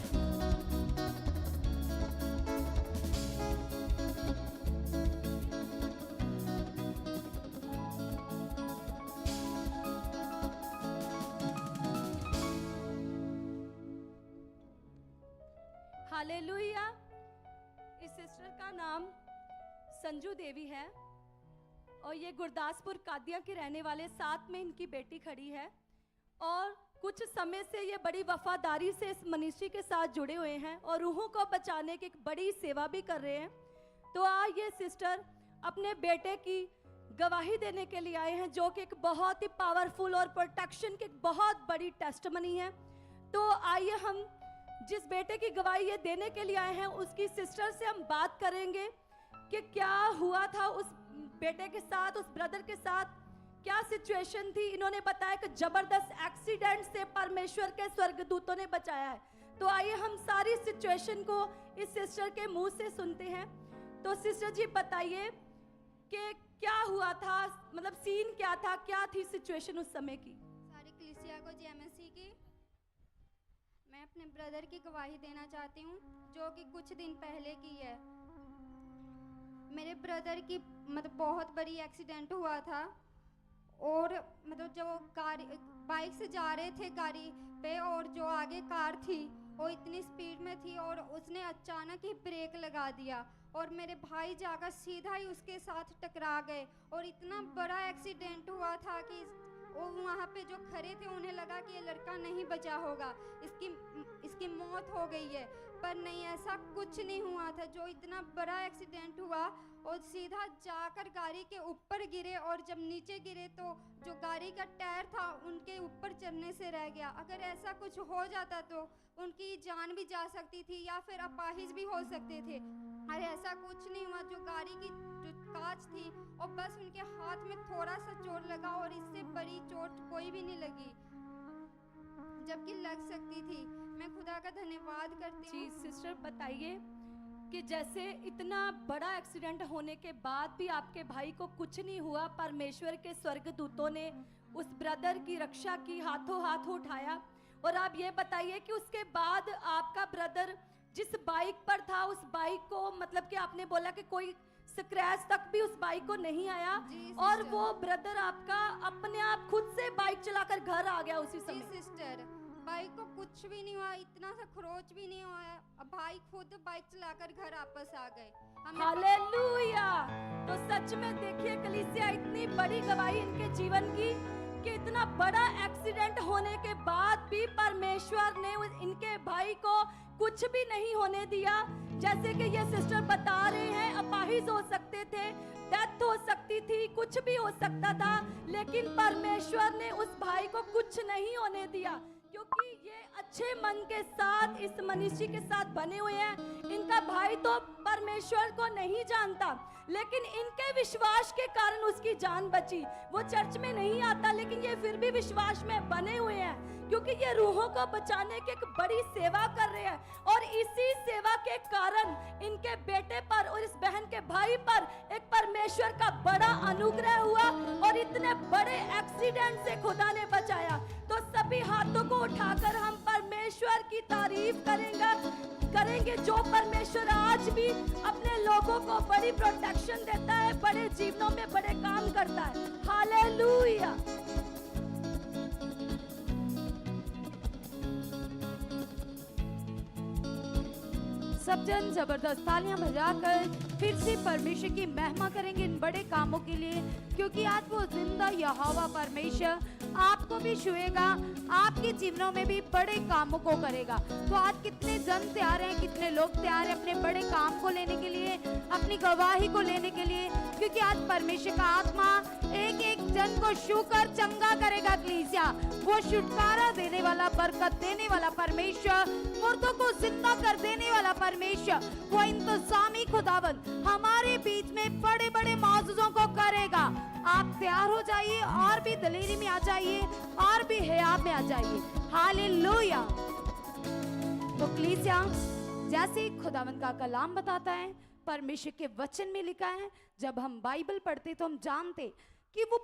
हालेलुया। इस सिस्टर का नाम संजू देवी है और ये गुरदासपुर कादिया के रहने वाले, साथ में इनकी बेटी खड़ी है और कुछ समय से ये बड़ी वफादारी से इस मनीषी के साथ जुड़े हुए हैं और रूहों को बचाने की एक बड़ी सेवा भी कर रहे हैं। तो आज ये सिस्टर अपने बेटे की गवाही देने के लिए आए हैं, जो कि एक बहुत ही पावरफुल और प्रोटेक्शन की एक बहुत बड़ी टेस्टमनी है। तो आइए हम जिस बेटे की गवाही ये देने के लिए आए हैं उसकी सिस्टर से हम बात करेंगे कि क्या हुआ था उस बेटे के साथ, उस ब्रदर के साथ क्या सिचुएशन थी। इन्होंने बताया कि जबरदस्त एक्सीडेंट से परमेश्वर के स्वर्गदूतों ने बचाया है। तो आइए हम सारी सिचुएशन को इस सिस्टर के मुंह से सुनते हैं। तो सिस्टर जी बताइए कि क्या हुआ था, मतलब सीन क्या था, क्या थी सिचुएशन उस समय की। सारी कलीसिया को जय मसीह की। मैं अपने ब्रदर की गवाही देना चाहती हूँ जो कि कुछ दिन पहले की है। मेरे ब्रदर की मतलब बहुत बड़ी एक्सीडेंट हुआ था और मतलब जो गाड़ी बाइक से जा रहे थे गाड़ी पे और जो आगे कार थी वो इतनी स्पीड में थी और उसने अचानक ही ब्रेक लगा दिया और मेरे भाई जाकर सीधा ही उसके साथ टकरा गए और इतना बड़ा एक्सीडेंट हुआ था कि वो वहाँ पे जो खड़े थे उन्हें लगा कि ये लड़का नहीं बचा होगा, इसकी मौत हो गई है, पर नहीं, ऐसा कुछ नहीं हुआ था। जो इतना बड़ा एक्सीडेंट हुआ और सीधा जाकर गाड़ी के ऊपर गिरे और जब नीचे गिरे तो जो गाड़ी का टायर था उनके ऊपर चढ़ने से रह गया। अगर ऐसा कुछ हो जाता तो उनकी जान भी जा सकती थी या फिर अपाहिज भी हो सकते थे। अरे ऐसा कुछ नहीं हुआ। जो गाड़ी की जो कांच थी और बस उनके हाथ में थोड़ा सा चोट लगा और इससे बड़ी चोट कोई भी नहीं लगी, जबकि लग सकती थी। मैं खुदा का धन्यवाद करती हूँ। जी सिस्टर बताइए कि जैसे इतना बड़ा एक्सीडेंट होने के बाद भी आपके भाई को कुछ नहीं हुआ, परमेश्वर के स्वर्गदूतों ने उस ब्रदर की रक्षा की, हाथों हाथ उठाया। और आप ये बताइए कि उसके बाद आपका ब्रदर जिस बाइक पर था उस बाइक को मतलब कि आपने बोला कि कोई स्क्रैच तक भी उस बाइक को नहीं आया और वो ब्रदर आपका अपने आप खुद से बाइक चलाकर घर आ गया उसी समय। सिस्टर बाइक को कुछ कुछ भी नहीं हुआ, इतना सा खरोच भी नहीं हुआ। अब भाई खुद बाइक चलाकर घर वापस आ गए। हमें हालेलुया। तो सच में देखिए कलीसिया, इतनी बड़ी गवाही इनके जीवन की कि इतना बड़ा एक्सीडेंट होने के बाद भी परमेश्वर ने इनके भाई को कुछ भी नहीं होने दिया। जैसे कि ये सिस्टर बता रहे हैं, अपाहिज हो सकते थे, डेथ हो सकती थी, कुछ भी हो सकता था, लेकिन परमेश्वर ने उस भाई को कुछ नहीं होने दिया, क्योंकि ये अच्छे मन के साथ इस मनुष्य के साथ बने हुए हैं। इनका भाई तो परमेश्वर को नहीं जानता, लेकिन इनके विश्वास के कारण उसकी जान बची। वो चर्च में नहीं आता, लेकिन ये फिर भी विश्वास में बने हुए हैं, क्योंकि ये रूहों को बचाने की एक बड़ी सेवा कर रहे हैं। और इसी सेवा के कारण इनके बेटे पर और इस बहन के भाई पर एक परमेश्वर का बड़ा अनुग्रह हुआ और इतने बड़े एक्सीडेंट से खुदा ने बचाया। तो सभी हाथों को उठाकर हम परमेश्वर की तारीफ करेंगे, जो परमेश्वर आज भी अपने लोगों को बड़ी प्रोटेक्शन देता है, बड़े जीवनों में बड़े काम करता है। हालेलुया। सब जन जबरदस्त तालियां बजाकर फिर से परमेश्वर की महिमा करेंगे इन बड़े कामों के लिए, क्योंकि आज वो जिंदा यहोवा परमेश्वर आपको भी छुएगा, आपके जीवनों में भी बड़े कामों को करेगा। तो आज कितने जन तैयार हैं, कितने लोग तैयार हैं अपने बड़े काम को लेने के लिए, अपनी गवाही को लेने के लिए, क्योंकि आज परमेश्वर का आत्मा एक एक जन को छूकर चंगा करेगा। कलीसिया, वो छुटकारा देने वाला, बरकत देने वाला परमेश्वर, मुर्दों को जिंदा कर देने वाला परमेश्वर, वो इंतजामी खुदावंद हमारे बीच में बड़े बड़े मौजूदों को करेगा। आप तैयार हो जाइए और भी दलेरी में आ जाइए और भी हयात में आ जाइए। हालेलुया। तो कलीसिया, जैसे खुदावंद का कलाम बताता है, परमेश्वर के वचन में लिखा है, जब हम बाइबल पढ़ते तो हम जानते कि वो